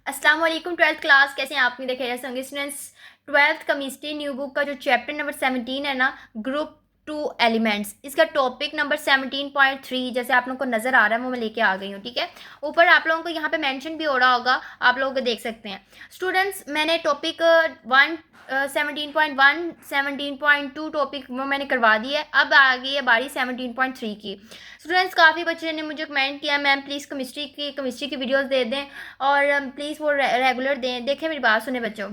अस्सलाम वालेकुम twelfth class, कैसे हैं आप? नहीं देखे जैसे होंगे students. Twelfth chemistry new book का जो चैप्टर नंबर 17 है ना, ग्रुप टू एलिमेंट्स, इसका टॉपिक नंबर 17.3 जैसे आप लोगों को नज़र आ रहा है वो मैं लेके आ गई हूँ। ठीक है, ऊपर आप लोगों को यहाँ पे मेंशन भी हो रहा होगा, आप लोग देख सकते हैं। स्टूडेंट्स, मैंने टॉपिक 17.1 17.2 टॉपिक वो मैंने करवा दिया है। अब आ गई है बारी 17.3 की। स्टूडेंट्स, काफ़ी बच्चों ने मुझे कमेंट किया, मैम प्लीज़ केमिस्ट्री की वीडियोस दे दें और प्लीज़ वो रेगुलर दें। देखें, मेरी बात सुने बच्चों,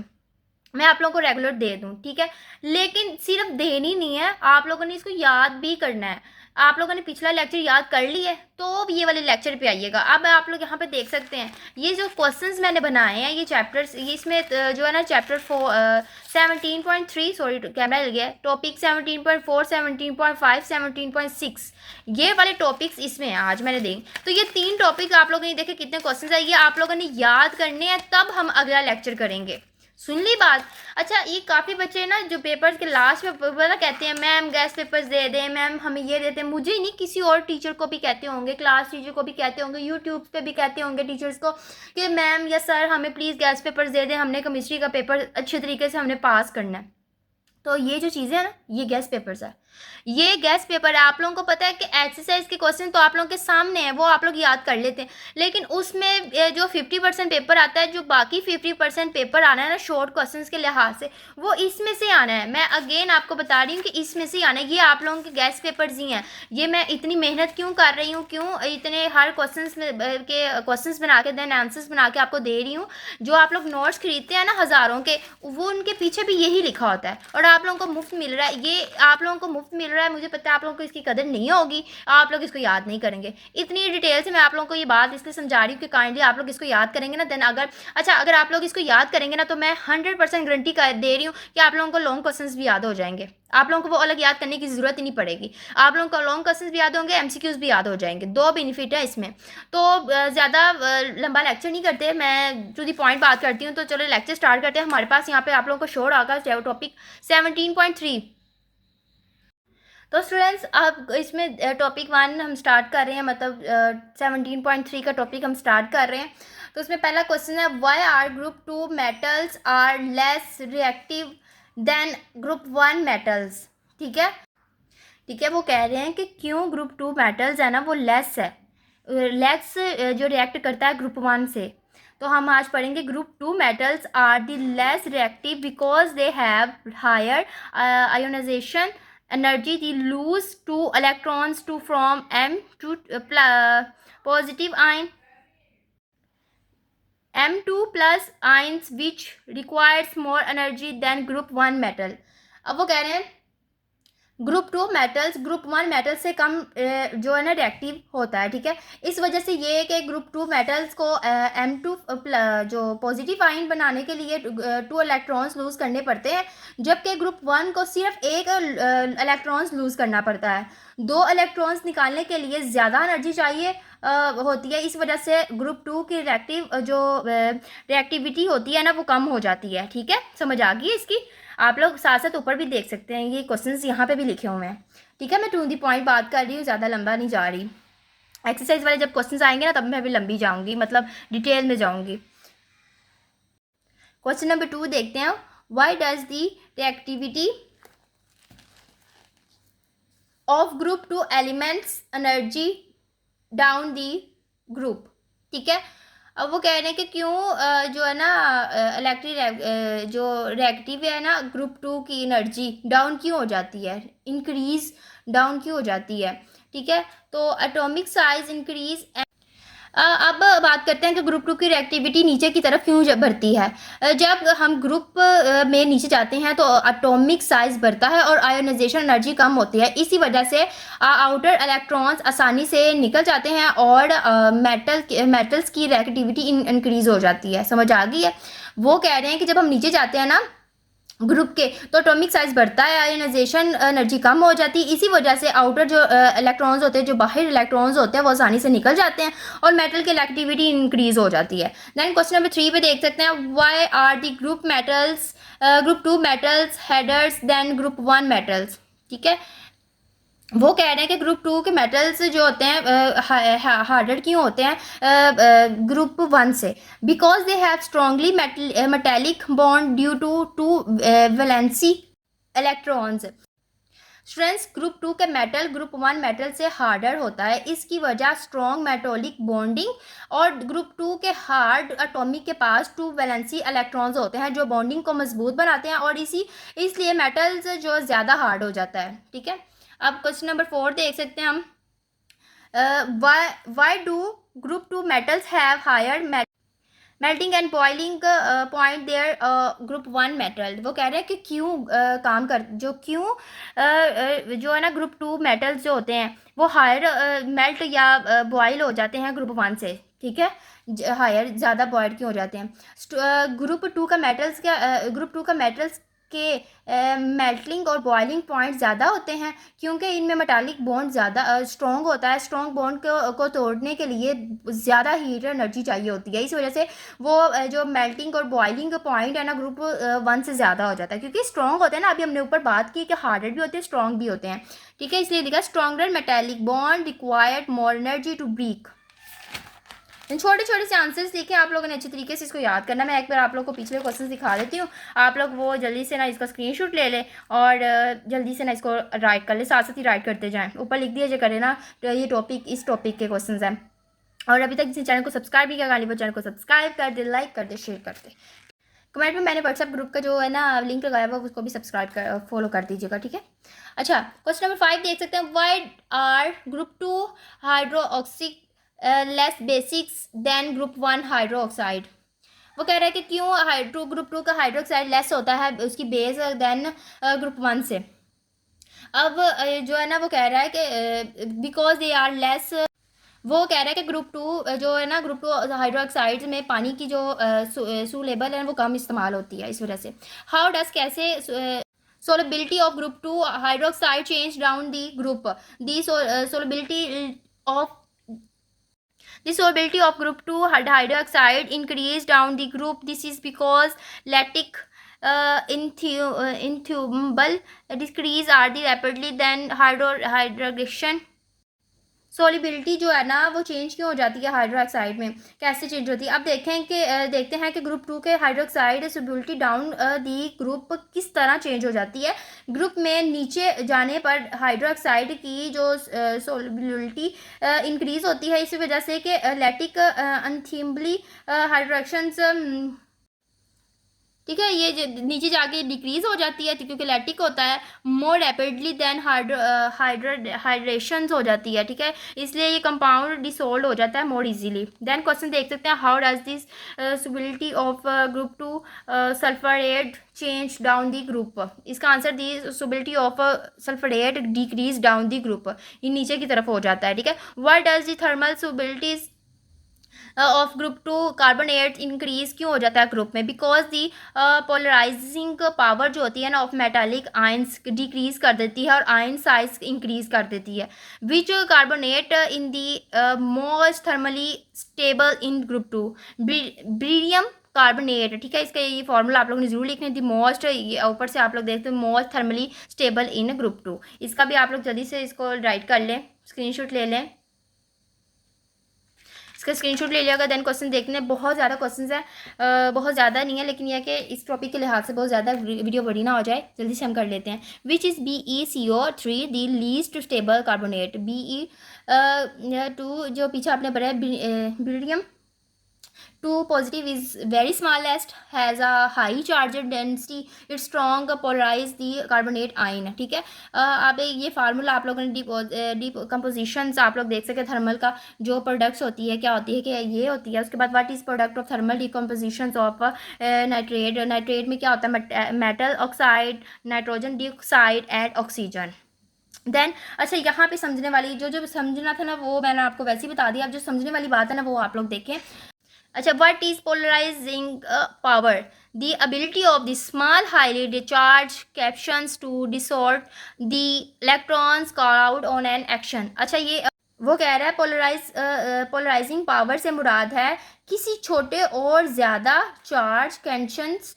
मैं आप लोगों को रेगुलर दे दूं, ठीक है, लेकिन सिर्फ देनी नहीं है, आप लोगों ने इसको याद भी करना है। आप लोगों ने पिछला लेक्चर याद कर लिया है तो भी ये वाले लेक्चर पे आइएगा। अब आप लोग यहाँ पे देख सकते हैं, ये जो क्वेश्चंस मैंने बनाए हैं, ये चैप्टर्स, ये इसमें जो है ना चैप्टर 17.3, सॉरी कैमरा हिल गया, टॉपिक 17.4 17.5 17.6, ये वाले टॉपिक्स इसमें हैं आज मैंने देखे। तो ये 3 टॉपिक आप लोगों ने देखे कितने क्वेश्चंस है, ये आप लोगों ने याद करने हैं, तब हम अगला लेक्चर करेंगे। सुन ली बात? अच्छा, ये काफ़ी बच्चे ना जो पेपर्स के लास्ट में पता कहते हैं मैम गैस पेपर्स दे दें, मैम हमें ये देते हैं। मुझे नहीं, किसी और टीचर को भी कहते होंगे, क्लास टीचर को भी कहते होंगे, यूट्यूब पे भी कहते होंगे टीचर्स को कि मैम या सर हमें प्लीज़ गैस पेपर्स दे दें, हमने केमिस्ट्री का पेपर अच्छे तरीके से हमने पास करना है। तो ये जो चीज़ें हैं ना, ये गैस पेपर्स है, ये गैस पेपर है। आप लोगों को पता है कि एक्सरसाइज के क्वेश्चन तो आप लोगों के सामने है, वो आप लोग याद कर लेते हैं, लेकिन उसमें जो 50% पेपर आता है, जो बाकी 50% पेपर आना है ना शॉर्ट क्वेश्चन के लिहाज से, वो इसमें से आना है। मैं अगेन आपको बता रही हूँ कि इसमें से आना है। ये आप लोगों के गैस पेपर्स ही हैं। ये मैं इतनी मेहनत क्यों कर रही हूँ, क्यों इतने हर क्वेश्चन के क्वेश्चन बना के देन आंसर्स बना के आपको दे रही हूँ। जो आप लोग नोट्स खरीदते हैं ना हज़ारों के, वो उनके पीछे भी यही लिखा होता है, और आप लोगों को मुफ्त मिल रहा है। ये आप लोगों को मुफ्त मिल रहा है, मुझे पता है आप लोगों को इसकी कदर नहीं होगी, आप लोग इसको याद नहीं करेंगे। इतनी डिटेल से मैं आप लोगों को ये बात इसलिए समझा रही हूँ कि काइंडली आप लोग इसको याद करेंगे ना, देन अगर आप लोग इसको याद करेंगे ना, तो मैं 100% गारंटी दे रही हूँ कि आप लोगों को लॉन्ग क्वेश्चंस भी याद हो जाएंगे। आप लोगों को वो अलग याद करने की ज़रूरत ही नहीं पड़ेगी। आप लोगों को लॉन्ग क्वेश्चंस भी याद होंगे, एमसीक्यूज भी याद हो जाएंगे। 2 बेनिफिट है इसमें। तो ज़्यादा लंबा लेक्चर नहीं करते, मैं टू दी पॉइंट बात करती हूँ। तो चलो लेक्चर स्टार्ट करते हैं। हमारे पास यहाँ पे आप लोगों को शोर आगा टॉपिक 17.3। तो स्टूडेंट्स, अब इसमें टॉपिक 1 हम स्टार्ट कर रहे हैं, मतलब 17.3 का टॉपिक हम स्टार्ट कर रहे हैं। तो उसमें पहला क्वेश्चन है, why are group 2 metals are less reactive than group 1 metals. ठीक है, ठीक है, वो कह रहे हैं कि क्यों ग्रुप 2 मेटल्स है ना वो लेस है, लेस जो रिएक्ट करता है ग्रुप 1 से। तो हम आज पढ़ेंगे group 2 metals are the less reactive because they have higher ionisation energy. They lose 2 electrons to from M2 positive ion, M2 plus ions which requires more energy than group 1 metal. अब वो कह रहे हैं ग्रुप 2 मेटल्स ग्रुप 1 मेटल से कम जो है ना reactive होता है। ठीक है, इस वजह से ये कि ग्रुप 2 मेटल्स को M2 जो पॉजिटिव आयन बनाने के लिए 2 इलेक्ट्रॉन्स लूज़ करने पड़ते हैं, जबकि ग्रुप 1 को सिर्फ 1 इलेक्ट्रॉन्स लूज़ करना पड़ता है। 2 इलेक्ट्रॉन्स निकालने के लिए ज़्यादा एनर्जी चाहिए होती है। इस वजह से ग्रुप 2 की रिएक्टिविटी होती है ना वो कम हो जाती है। ठीक है, समझ आ गई इसकी? आप लोग साथ साथ ऊपर भी देख सकते हैं, ये क्वेश्चंस यहाँ पे भी लिखे हुए हैं। ठीक है, मैं टू दी पॉइंट बात कर रही हूँ, ज़्यादा लंबा नहीं जा रही। एक्सरसाइज वाले जब क्वेश्चंस आएंगे ना, तब मैं भी लंबी जाऊँगी, मतलब डिटेल में जाऊँगी। क्वेश्चन नंबर 2 देखते हैं, why does the reactivity of group 2 elements energy down the group. ठीक है, अब वो कह रहे हैं कि क्यों जो है ना इलेक्ट्रिक जो रिएक्टिव है ना ग्रुप 2 की एनर्जी डाउन क्यों हो जाती है, इंक्रीज डाउन क्यों हो जाती है। ठीक है, तो एटॉमिक साइज इंक्रीज। अब बात करते हैं कि ग्रुप 2 की रिएक्टिविटी नीचे की तरफ क्यों बढ़ती है। जब हम ग्रुप में नीचे जाते हैं तो एटॉमिक साइज बढ़ता है और आयोनाइजेशन एनर्जी कम होती है। इसी वजह से आउटर इलेक्ट्रॉन्स आसानी से निकल जाते हैं और मेटल्स की रिएक्टिविटी इंक्रीज हो जाती है। समझ आ गई है? वो कह रहे हैं कि जब हम नीचे जाते हैं ना ग्रुप के, तो एटॉमिक साइज बढ़ता है, आयोनाइजेशन एनर्जी कम हो जाती है। इसी वजह से आउटर जो इलेक्ट्रॉन्स होते हैं, जो बाहर इलेक्ट्रॉन्स होते हैं, वो आसानी से निकल जाते हैं और मेटल की इलेक्टिविटी इंक्रीज हो जाती है। देन क्वेश्चन नंबर 3 पे देख सकते हैं, why are the group 2 metals हेडर्स देन ग्रुप 1 मेटल्स। ठीक है, वो कह रहे हैं कि ग्रुप 2 के मेटल्स जो होते हैं हार्डर क्यों होते हैं ग्रुप 1 से, because they have strongly metallic bond due to valency electrons. Strength group 2 के मेटल ग्रुप 1 मेटल से हार्डर होता है, इसकी वजह स्ट्रॉन्ग मेटोलिक बॉन्डिंग और ग्रुप 2 के हार्ड एटॉमिक के पास 2 वैलेंसी इलेक्ट्रॉन्स होते हैं जो बॉन्डिंग को मजबूत बनाते हैं और इसलिए मेटल्स जो ज़्यादा हार्ड हो जाता है। ठीक है, अब क्वेश्चन नंबर 4 देख सकते हैं हम। Why do group 2 metals have higher melting and boiling point there group 1 metal. वो कह रहे हैं कि क्यों काम कर जो क्यों जो है ना ग्रुप 2 मेटल्स जो होते हैं वो हायर मेल्ट या बॉयल हो जाते हैं ग्रुप 1 से। ठीक है, हायर ज़्यादा बॉयल क्यों हो जाते हैं। ग्रुप 2 का मेटल्स के मेल्टिंग और बॉइलिंग पॉइंट ज़्यादा होते हैं क्योंकि इनमें मेटालिक बॉन्ड ज़्यादा स्ट्रॉन्ग होता है। स्ट्रॉन्ग बॉन्ड को तोड़ने के लिए ज़्यादा हीट एनर्जी चाहिए होती है, इस वजह से वो जो मेल्टिंग और बॉइलिंग पॉइंट है ना ग्रुप 1 से ज़्यादा हो जाता है क्योंकि स्ट्रॉन्ग होते हैं ना। अभी हमने ऊपर बात की कि हार्डर भी होते हैं स्ट्रॉन्ग भी होते हैं। ठीक है, इसलिए लिखा stronger metallic bond required more energy to break. इन छोटे छोटे से आंसर्स लिखे आप लोगों ने अच्छे तरीके से इसको याद करना। मैं एक बार आप लोगों को पिछले क्वेश्चन दिखा देती हूँ, आप लोग वो जल्दी से ना इसका स्क्रीनशॉट ले लें और जल्दी से ना इसको राइट कर ले, साथ साथ ही राइट करते जाएं। ऊपर लिख दिया जो करें ना, तो ये टॉपिक इस टॉपिक के क्वेश्चन हैं। और अभी तक किसी चैनल को सब्सक्राइब नहीं किया गाली चैनल को सब्सक्राइब कर दे, लाइक कर दे, शेयर कर दे। कमेंट में मैंने व्हाट्सएप ग्रुप का जो है ना लिंक लगाया हुआ उसको भी सब्सक्राइब कर फॉलो कर दीजिएगा। ठीक है, अच्छा क्वेश्चन नंबर 5 देख सकते हैं। Why are group 2 hydroxides less basics than group 1 hydroxide. वो कह रहा है कि क्यों ग्रुप 2 का हाइड्रोक्साइड लेस होता है उसकी बेस देन ग्रुप 1 से। अब जो है ना वो कह रहा है कि बिकॉज दे आर लेस। वो कह रहा है कि ग्रुप 2 जो है ना ग्रुप 2 हाइड्रोक्साइड्स में पानी की जो सूलेबल है वो कम इस्तेमाल होती है, इस वजह से। हाउ डस कैसे solubility of group 2 hydroxide change down the group, the of the solubility of group 2 hydroxide increase down the group. This is because lactic inthumble decrease are the rapidly than hydroxide। Solubility जो है ना वो change क्यों हो जाती है hydroxide में, कैसे चेंज होती है। अब देखते हैं कि ग्रुप 2 के hydroxide solubility down the group किस तरह चेंज हो जाती है। ग्रुप में नीचे जाने पर हाइड्रोक्साइड की जो सोलिबिलिटी इंक्रीज होती है इसी वजह से कि लैक्टिक अनथिम्बली हाइड्रोक्शंस। ठीक है, ये नीचे जाके डिक्रीज हो जाती है क्योंकि लैक्टिक होता है, मोर रैपिडली देन हाइड्रेशन हो जाती है। ठीक है, इसलिए ये कंपाउंड डिसोल्व हो जाता है मोर इजीली। देन क्वेश्चन देख सकते हैं, how does this solubility of group 2 sulphate change down the group. इसका answer the solubility of sulphate decreases down the group, ये नीचे की तरफ हो जाता है। ठीक है, what does the thermal solubilities of group 2 carbonate increase क्यों हो जाता है ग्रुप में, बिकॉज दी पोलराइजिंग पावर जो होती है ना ऑफ मेटालिक आयंस डिक्रीज कर देती है और आयन साइज इंक्रीज कर देती है। Which carbonate in the most thermally stable in group 2, barium carbonate. ठीक है, इसका ये फॉर्मूला आप लोगों ने जरूर लिखना है। दी मोस्ट, ऊपर से आप लोग देखते हैं most thermally stable in group 2, इसका भी आप लोग जल्दी से इसको राइट कर लें, स्क्रीनशॉट ले लें, इसका स्क्रीनशॉट ले लिया। देन क्वेश्चन देखने बहुत ज़्यादा क्वेश्चन है, बहुत ज़्यादा नहीं है लेकिन यह कि इस टॉपिक के लिहाज से बहुत ज़्यादा वीडियो बड़ी ना हो जाए, जल्दी से हम कर लेते हैं। Which is BeCO3 the least stable carbonate. Be2 जो पीछे आपने पढ़ा है barium 2 positive is very smallest, has a high charge density, it's strong polarize the carbonate ion। ठीक है, अब ये फार्मूला आप लोगों ने डिकम्पोजिशन आप लोग देख सके थर्मल का जो प्रोडक्ट्स होती है क्या होती है कि ये होती है। उसके बाद what is product of thermal decomposition of nitrate. Nitrate में क्या होता है, metal oxide, nitrogen dioxide and oxygen. Then अच्छा यहाँ पे समझने वाली जो समझना था ना वो मैंने आपको वैसे ही बता दिया। अब जो समझने वाली बात है ना वो आप लोग देखें। अच्छा, what is polarizing power? The ability of the small highly charged captions to distort the electrons called on an action। अच्छा, ये वो कह रहा है पोलराइजिंग पावर से मुराद है किसी छोटे और ज़्यादा चार्ज कैंशंस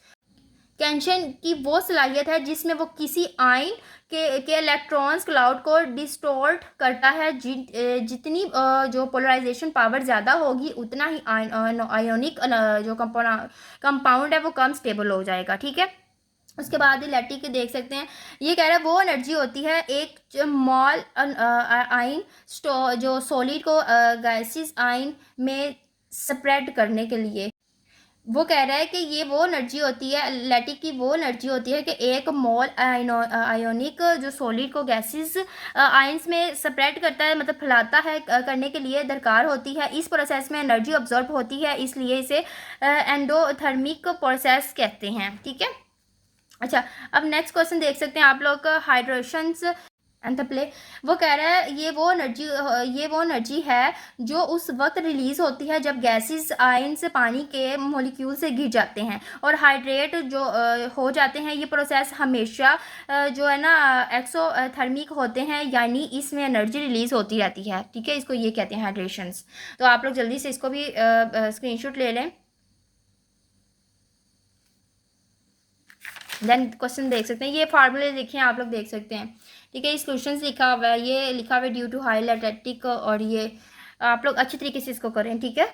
कैल्शियम की वो सलाहियत है जिसमें वो किसी आयन के इलेक्ट्रॉन्स क्लाउड को डिस्टोर्ट करता है। जितनी जो पोलराइजेशन पावर ज़्यादा होगी उतना ही आयोनिक जो कंपाउंड है वो कम स्टेबल हो जाएगा। ठीक है, उसके बाद इलेक्ट्रिक देख सकते हैं, ये कह रहा है वो एनर्जी होती है एक मॉल आयन जो सॉलिड को गैसेस आयन में स्प्रेड करने के लिए। वो कह रहा है कि ये वो एनर्जी होती है, लैटिक की वो एनर्जी होती है कि एक मोल आयोनिक जो सॉलिड को गैसेस आयंस में स्प्रेड करता है, मतलब फैलाता है, करने के लिए दरकार होती है। इस प्रोसेस में एनर्जी ऑब्जॉर्ब होती है, इसलिए इसे एंडोथर्मिक प्रोसेस कहते हैं। ठीक है, अच्छा, अब नेक्स्ट क्वेश्चन देख सकते हैं आप लोग, हाइड्रेशंस एंड द प्ले। वो कह रहा है ये वो एनर्जी है जो उस वक्त रिलीज होती है जब गैसेस आयंस पानी के मॉलिक्यूल से घिर जाते हैं और हाइड्रेट जो हो जाते हैं। ये प्रोसेस हमेशा जो है ना एक्सोथर्मिक होते हैं, यानी इसमें एनर्जी रिलीज होती रहती है। ठीक है, इसको ये कहते हैं हाइड्रेशंस। तो आप लोग जल्दी से इसको भी स्क्रीनशॉट ले लें। देन क्वेश्चन देख सकते हैं, ये फार्मूले लिखे हैं, आप लोग देख सकते हैं। ठीक है, इस क्वेश्चन लिखा हुआ है, ये लिखा हुआ है ड्यू टू हाई लैटिक, और ये आप लोग अच्छी तरीके से इसको करें। ठीक है,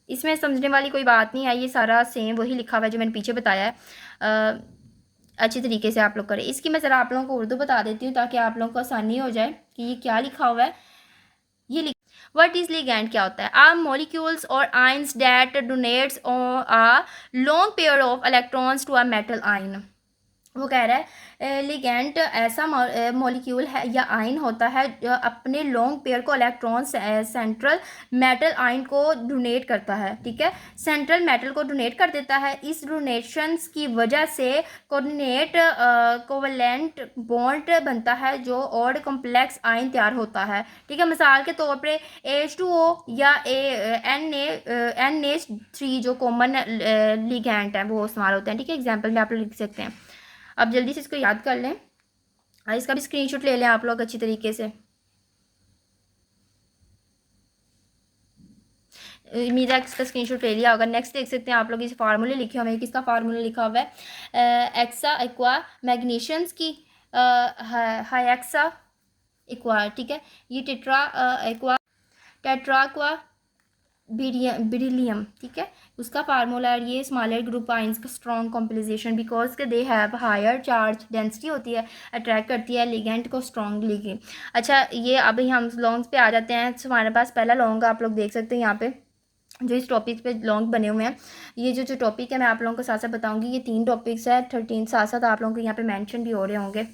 इसमें समझने वाली कोई बात नहीं है, ये सारा सेम वही लिखा हुआ है जो मैंने पीछे बताया है। अच्छी तरीके से आप लोग करें। इसकी मैं ज़रा आप लोगों को उर्दू बता देती हूँ ताकि आप लोगों को आसानी हो जाए कि ये क्या लिखा हुआ है। ये व्हाट इज लिगैंड क्या होता है? आर मॉलिक्यूल्स और ions that donates a lone pair of electrons to a metal ion. वो कह रहा है लिगैंड ऐसा मॉलिक्यूल है या आयन होता है जो अपने लॉन्ग पेयर को इलेक्ट्रॉन सेंट्रल मेटल आयन को डोनेट करता है। ठीक है, सेंट्रल मेटल को डोनेट कर देता है। इस डोनेशंस की वजह से कोऑर्डिनेट कोवलेंट बॉन्ड बनता है जो और कॉम्प्लेक्स आयन तैयार होता है। ठीक है, मिसाल के तौर पे H2O या NH3 जो कॉमन लिगैंड है वो इस्तेमाल होते हैं। ठीक है, एग्जाम्पल में आप लोग लिख सकते हैं। अब जल्दी से इसको याद कर लें और इसका भी स्क्रीनशॉट ले लें आप लोग अच्छी तरीके से। उम्मीद है इसका स्क्रीनशॉट ले लिया होगा। नेक्स्ट देख सकते हैं आप लोग, इस फार्मूले लिखे हुए हैं। किसका फार्मूला लिखा हुआ है? एक्सा एक्वा मैग्नीशियम्स की हाइक्सा एक्वा। ठीक है, ये tetra aqua tetra aqua beryllium. ठीक है, उसका फार्मूला है ये स्मॉलर ग्रुप आइंस का स्ट्रॉन्ग कॉम्पोजिशन बिकॉज के they have higher charge density होती है, अट्रैक्ट करती है लिगेंड को स्ट्रॉन्गली। अच्छा, ये अभी हम लॉन्ग्स पे आ जाते हैं। तो हमारे पास पहला लॉन्ग आप लोग देख सकते हैं यहाँ पे जो इस टॉपिक पे लॉन्ग बने हुए हैं। ये जो टॉपिक है मैं आप लोगों को साथ साथ बताऊंगी। ये 3 टॉपिक्स है, 13 साथ साथ आप लोगों को यहाँ पे मेंशन भी हो रहे होंगे।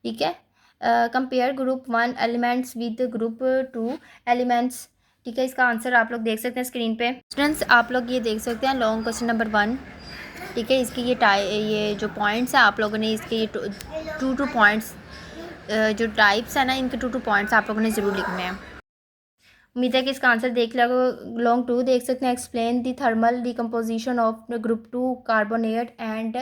ठीक है, compare group 1 elements with group 2 elements. ठीक है, इसका आंसर आप लोग देख सकते हैं स्क्रीन पे। स्टूडेंट्स आप लोग ये देख सकते हैं लॉन्ग क्वेश्चन नंबर 1। ठीक है, इसकी ये जो पॉइंट्स हैं आप लोगों ने इसके ये टू पॉइंट्स जो टाइप्स है ना, इनके टू पॉइंट्स आप लोगों ने ज़रूर लिखने हैं। उम्मीद है कि इसका आंसर देख लिया। लॉन्ग 2 देख सकते हैं, explain the thermal decomposition of group 2 carbonate and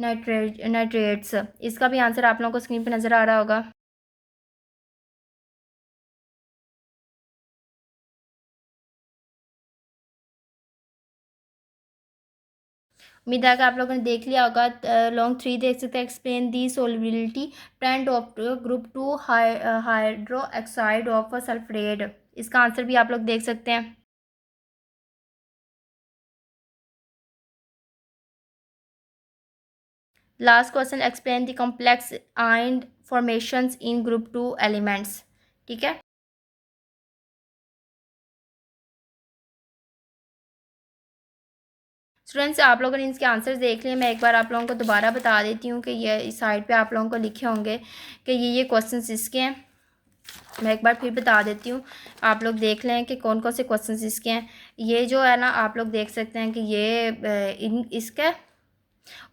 nitrates. इसका भी आंसर आप लोगों को स्क्रीन पे नज़र आ रहा होगा। उम्मीद है कि आप लोगों ने देख लिया होगा। लॉन्ग 3 देख सकते हैं, explain the solubility trend of group 2 hydroxide of sulphate. इसका आंसर भी आप लोग देख सकते हैं। Last question, explain the complex ion formations in group 2 elements. ठीक है, स्टूडेंट्स आप लोगों ने इसके आंसर्स देख लिए। मैं एक बार आप लोगों को दोबारा बता देती हूँ कि ये इस साइड पे आप लोगों को लिखे होंगे कि ये क्वेश्चंस इसके हैं। मैं एक बार फिर बता देती हूँ, आप लोग देख लें कि कौन कौन से क्वेश्चंस इसके हैं। ये जो है ना आप लोग देख सकते हैं कि ये इसके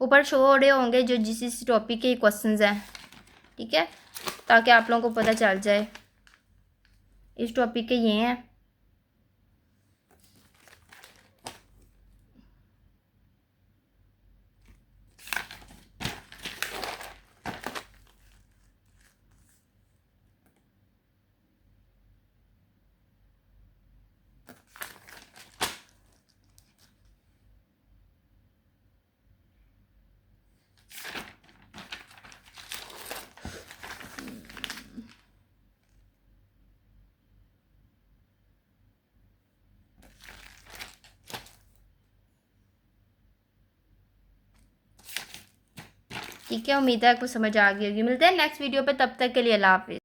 ऊपर शो हो रहे होंगे जो जिस टॉपिक के क्वेश्चंस हैं। ठीक है, ताकि आप लोगों को पता चल जाए इस टॉपिक के ये हैं। ठीक है, उम्मीद है आपको समझ आ गई होगी। मिलते हैं नेक्स्ट वीडियो पे, तब तक के लिए अल्लाह हाफ़िज़।